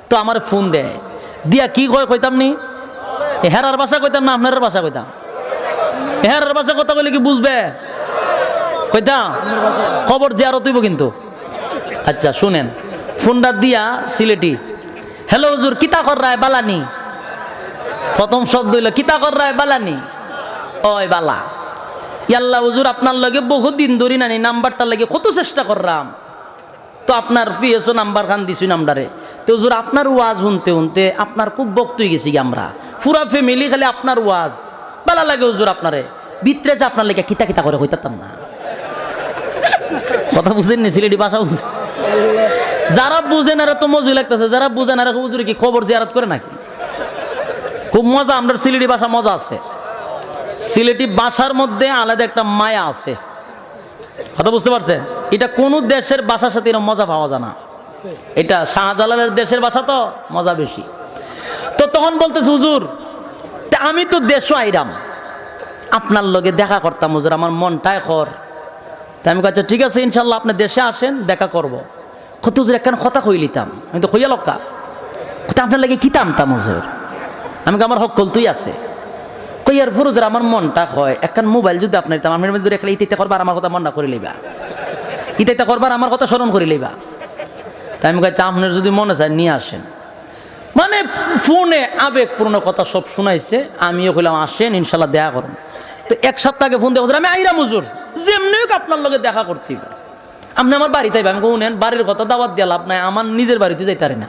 তো আমার ফোন দেয় দিয়া কি কইতাম নি হেরার ভাষা কইতাম না আপনার ভাষা কইতাম হেরার ভাষা কথা বলে কি বুঝবে কইতাম খবর জিয়ারত হইব কিন্তু। আচ্ছা শুনেন ফোনটা দিয়া সিলেটি হ্যালো হুজুর কিতা কর রায় বালানি প্রথম শব্দ হইল কিতা কর রায় বালানি ওই বালা ইয়াল্লা হুজুর আপনার লগে বহুত দিন ধরি নানি নাম্বারটা লাগে কত চেষ্টা করলাম তো আপনার পিএসও নাম্বার খান দিছি নাম্বারে তো হুজুর আপনার ওয়াজ শুনতে শুনতে আপনার খুব বক্ত হয়ে গেছি আমরা পুরা ফ্যামিলি খালি আপনার ওয়াজ বালা লাগে হুজুর আপনারে ভিতরে যে আপনার লেগে কিতা কিতা করে কইতাম না কথা বুঝেন নি সিলেটি ভাষা বুঝেন যারা বুঝেন এরা তো মজুই লাগতেছে যারা বুঝেন এরা হুজুর কি খবর জিয়ারত করে নাকি খুব মজা আমরা সিলেটি ভাষা মজা আছে সিলেটি ভাষার মধ্যে আলাদা একটা মায়া আছে কথা বুঝতে পারছেন এটা কোন দেশের ভাষার সাথে এরকম মজা পাওয়া যায় না এটা শাহজালালের দেশের ভাষা তো মজা বেশি তো তখন বলতেছে হুজুর আমি তো দেশও আইরাম আপনার লগে দেখা করতাম হুজুর আমার মনটাই খর তাই আমি কাছে ঠিক আছে ইনশাল্লাহ আপনি দেশে আসেন দেখা করব কত হুজুর একখান কথা কইলিতাম আমি তো কইয়া লক্কা কথা আপনার লাগে কি টানতাম হুজুর আমি আমার হকল তুই আছে কইয়ার ফুরুজের আমার মনটা হয় একখান মোবাইল যদি আপনার আমার মধ্যে রেখে ইতে করবার আমার কথা মন না করে লইবা ইতে করবার আমার কথা স্মরণ করে লইবা তাই আমি কাছে আপনার যদি মনে চায় নিয়ে আসেন মানে ফোনে আবেগপূর্ণ কথা সব শুনাইছে আমিও কইলাম আসেন ইনশাল্লাহ দেখা করুন তো এক সপ্তাহ আগে ফোন দিয়ে আমি আইরাম হুজুর যেমনি হোক আপনার লগে দেখা করতে হবে আপনি আমার বাড়িতে আমি কোনেন বাড়ির কথা দাওয়াত দিয়ে লাভ নাই আমার নিজের বাড়িতে যাইতে পারি না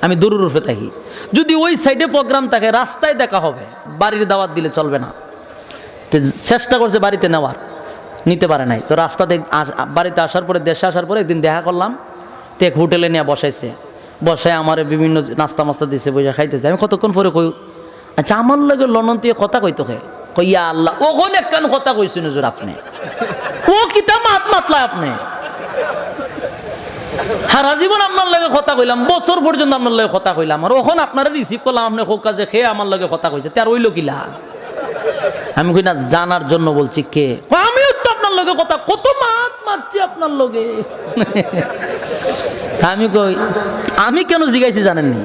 আমি দূরের রূপে থাকি যদি ওই সাইডে প্রোগ্রাম থাকে রাস্তায় দেখা হবে বাড়ির দাওয়াত দিলে চলবে না তো চেষ্টা করছে বাড়িতে নেওয়ার নিতে পারে নাই তো রাস্তাতে বাড়িতে আসার পরে দেশে আসার পরে একদিন দেখা করলাম তো এক হোটেলে নিয়ে বসাইছে বসায় আমার বিভিন্ন নাস্তা মাস্তা দিছে বসে খাইতেছে আমি কতক্ষণ পরে কই আচ্ছা আমার লগে লন্ডন থেকে কথা কইতো কইয়া আল্লাহ ওখানে একখান কথা কইছেন হুজুর আপনি ও কিতা মাত মাতলা আপনি সারা জীবন আপনার লগে কথা কইলাম বছর পর্যন্ত আপনার লগে কথা কইলাম আর ওখানে আপনারা রিসিভ করলাম আপনি হোক কাজে খেয়ে আমার লগে কথা কইছে তার ওইলো কিলা আমি কই না জানার জন্য বলছি কে আমিও তো আপনার লগে কথা কত মাত মারছি আপনার লগে আমি কই আমি কেন জিগাইছি জানেননি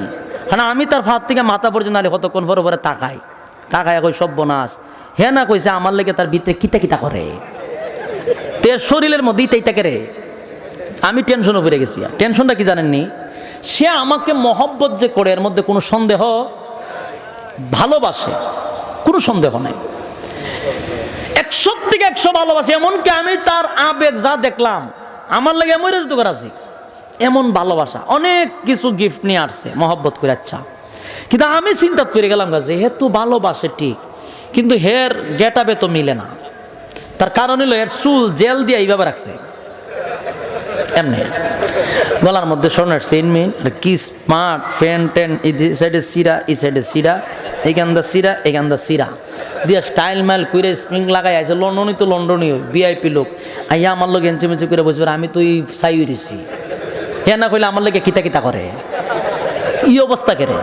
কারণ আমি তার ফাঁদ থেকে মাথা পর্যন্ত আলে কতক্ষণ পরে পরে তাকাই কই সর্বনাশ হে না কইছে আমার লেগে তার ভিতরে কিতা কিতা করে তের শরীরের মধ্যেই তাইতাকে রে আমি টেনশনও পড়ে গেছি টেনশনটা কি জানেননি সে আমাকে মহব্বত যে করে এর মধ্যে কোনো সন্দেহ ভালোবাসে কোনো সন্দেহ নাই 100 থেকে 100 ভালোবাসে এমনকি আমি তার আবেগ যা দেখলাম আমার লাগে এমন রেজিত করা আছে এমন ভালোবাসা অনেক কিছু গিফট নিয়ে আসছে মহব্বত করে আচ্ছা কিন্তু আমি চিন্তা করে গেলাম যে হে তো ভালোবাসে ঠিক কিন্তু হের গেট আপে তো মিলে না তার কারণ হলো এর চুল জেল দিয়ে এইভাবে রাখছে এমনি গলার মধ্যে স্বর্ণের চেইন মেইন কি স্মার্ট ফ্যান টেন এই সাইডে সিরা এই সাইডে সিরা এইখানটা সিরা এইখানটা সিরা দিয়ে স্টাইল মাইল করে স্প্রিং লাগাই আছে লন্ডনই তো লন্ডনই ভিআইপি লোক আইয়া আমার লোক এনচি মেচি করে বসবে আমি তো এই চাই উঠেছি হ্যাঁ না কইলে আমার লোকে কিতা কিতা করে এই অবস্থা কেড়ে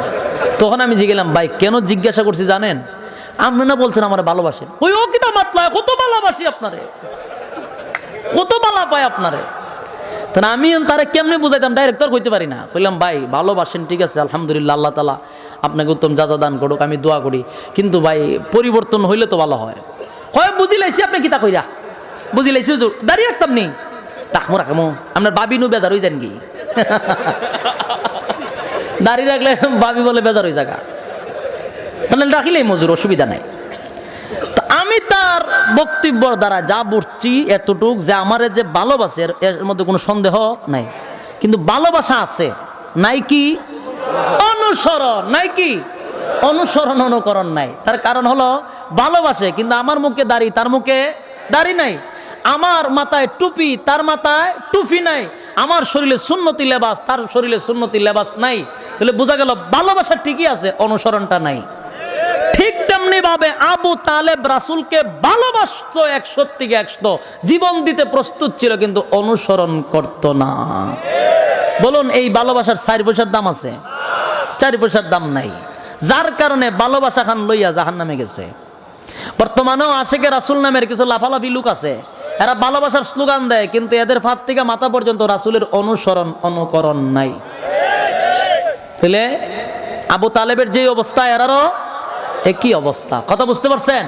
তখন আমি জিগেলাম ভাই কেন জিজ্ঞাসা করছি জানেন আপনি না বলছেন আমার ভালোবাসেন ওই ও কিতা মাতলা কত ভালোবাসি আপনারে কত ভালো পায় আপনারে তাহলে আমি তারা কেমনি বুঝাইতাম ডাইরেক্টর কইতে পারি না কইলাম ভাই ভালোবাসেন ঠিক আছে আলহামদুলিল্লাহ আল্লাহ তালা আপনাকে উত্তম যাজা দান করুক আমি দোয়া করি কিন্তু ভাই পরিবর্তন হইলে তো ভালো হয় বুঝি লাইছি আপনি কিতা কইরা বুঝি লাইছি দাঁড়িয়ে রাখতাম নি রাখবো রাখবো আপনার বাবি নু বেজার হয়ে যান কি দাঁড়িয়ে রাখলে বাবি বলে বেজার হয়ে জায়গা তাহলে রাখিলেই মজুর অসুবিধা নাই আমি তার বক্তব্যর দ্বারা যা বুঝছি এতটুক যে আমার যে ভালোবাসে এর মধ্যে কোনো সন্দেহ নাই কিন্তু ভালোবাসা আছে নাই কি অনুসরণ নাই কি অনুসরণ অনুকরণ নাই তার কারণ হলো ভালোবাসে কিন্তু আমার মুখে দাড়ি তার মুখে দাড়ি নাই আমার মাথায় টুপি তার মাথায় টুপি নাই আমার শরীরে সুন্নতি লেবাস তার শরীরে সুন্নতি লেবাস নাই তাহলে বোঝা গেল ভালোবাসা ঠিকই আছে অনুসরণটা নাই ঠিক তেমনি ভাবে আবু তালেব রাসূলকে ভালোবাসত 100 থেকে 100 জীবন দিতে প্রস্তুত ছিল কিন্তু অনুসরণ করত না বলুন এই ভালোবাসার 4 পয়সার দাম আছে 4 পয়সার দাম নাই যার কারণে ভালোবাসা খান লইয়া জাহান্নামে গেছে বর্তমানেও আশিকে রাসূল নামের কিছু লাফালাফি লোক আছে এরা ভালোবাসার স্লোগান দেয় কিন্তু এদের ফাঁদ থেকে মাথা পর্যন্ত রাসূলের অনুসরণ অনুকরণ নাই তাহলে আবু তালেবের যে অবস্থা এরারও একই অবস্থা। কথা বুঝতে পারছেন?